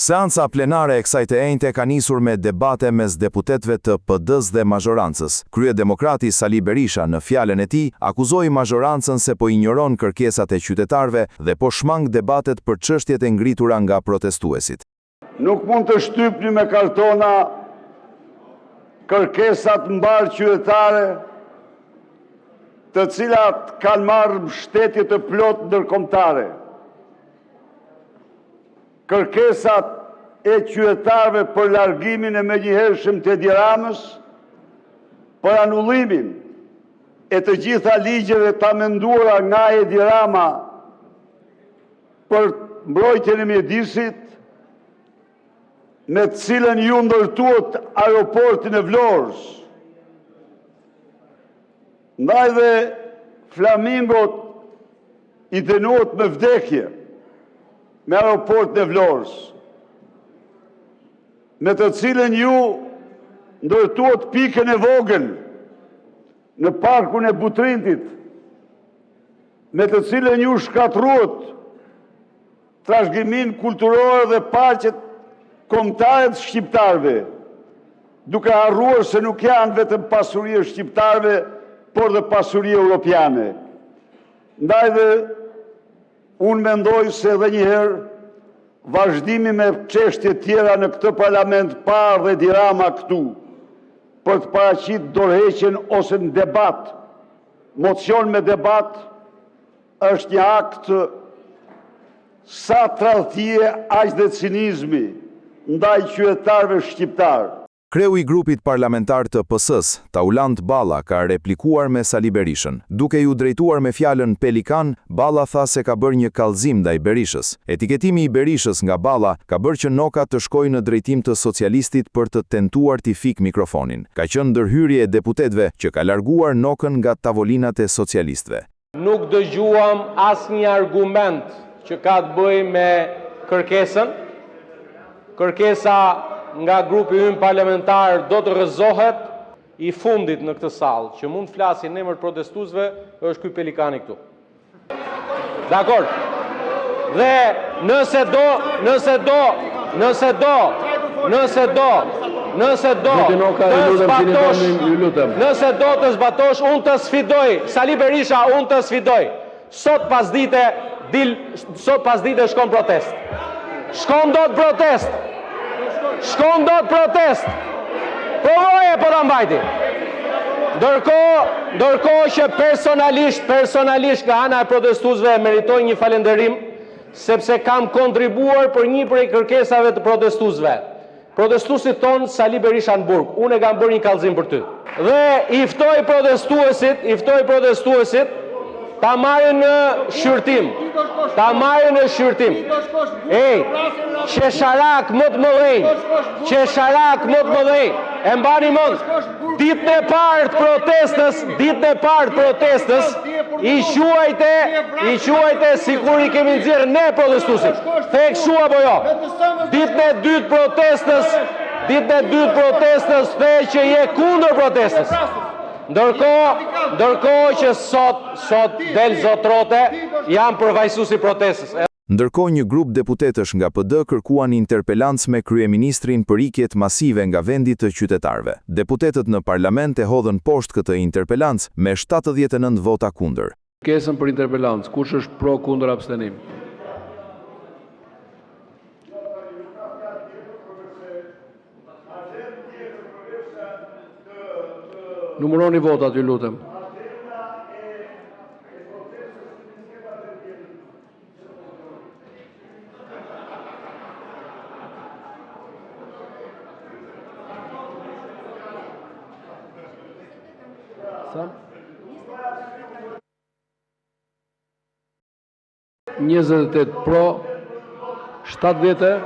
Seanca plenare e kësaj të enjte ka nisur me debate mes deputetëve të PD-s dhe mazhorancës. Kryedemokrati Sali Berisha në fjalën e tij akuzoi mazhorancën se po injoron kërkesat e qytetarëve dhe po shmang debatet për çështjet e ngritura nga protestuesit. Nuk mund të shtypni me kartona kërkesat mbar qytetare, të cilat kanë marrë mbështetje të plot ndërkombëtare. Kërkesat e qytetarëve për largimin e menjëhershëm të Edi Ramës, për anullimin e të gjitha ligjeve të amenduara nga Edi Rama për mbrojtjen e mjedisit, me të cilën ju ndërtuat aeroportin e Vlorës. Ndaj dhe flamingot i dënuat me vdekje me aeroportin e Vlorës, me të cilën ju ndërtuat pikën e vogël në parkun e Butrintit, me të cilën ju shkatruat trashëgimin kulturor dhe paqet kombëtare të shqiptarëve, duke harruar se nuk janë vetëm pasuri e shqiptarëve, por dhe pasuri europiane. Ndaj dhe unë mendoj se edhe njëherë vazhdimi me çështje tjera në këtë parlament parë dhe Edi Rama këtu, për të paraqit dorëheqjen ose në debat, mocion me debat, është një akt sa tradhtie aq dhe cinizmi ndaj qytetarëve shqiptarë. Kreu i grupit parlamentar të PS-s, Taulant Balla, ka replikuar me Sali Berishën. Duke ju drejtuar me fjalën pelikan, Balla tha se ka bërë një kallëzim ndaj Berishës. Etiketimi i Berishës nga Balla ka bërë që noka të shkojë në drejtim të socialistit për të tentuar t'i fik mikrofonin. Ka qenë ndërhyrje e deputetëve që ka larguar nokën nga tavolinat e socialistëve. Nuk dëgjuam asnjë argument që ka të bëjë me kërkesën. Kërkesa nga grupi ynë parlamentar do të rrëzohet. I fundit në këtë sallë që mund të flasin në emër të protestuesve është ky pelikani këtu. Dakor. Dhe nëse do të zbatosh, unë të sfidoj, Sali Berisha, unë të sfidoj. Sot pas dite shkon protest. Shkon dot protest. Provoje po ta mbajti. Ndërkohë që personalisht nga ana e protestuesve meritoj një falënderim sepse kam kontribuar për një prej kërkesave të protestuesve. Protestuesit ton Sali Berisha në burg, unë e kam bërë një kallëzim për ty. Dhe i ftoj protestuesit ta marrin në shqyrtim. Ej, qesharak më të mëdhenj. E mbani mend, ditën e parë të protestës, i quajte sikur I kemi nxjerrë ne protestuesit. The kshu apo jo? Ditën e dytë protestës the që je kundër protestës. Ndërkohë që sot del zotrote, janë përfaqësuesi protestës. Ndërkohë një grup deputetësh nga PD kërkuan interpelancë me kryeministrin për ikjet masive nga vendi të qytetarëve. Deputetët në parlament e hodhën poshtë këtë interpelancë me 79 vota kundër. Kërkesën për interpelancë, kush është pro, kundër, abstenim? Numëroni votat, ju lutem. Sa? 28 pro, 70.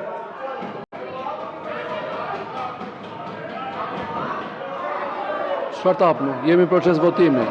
Çfarë tapnu? Jemi në proces votimi.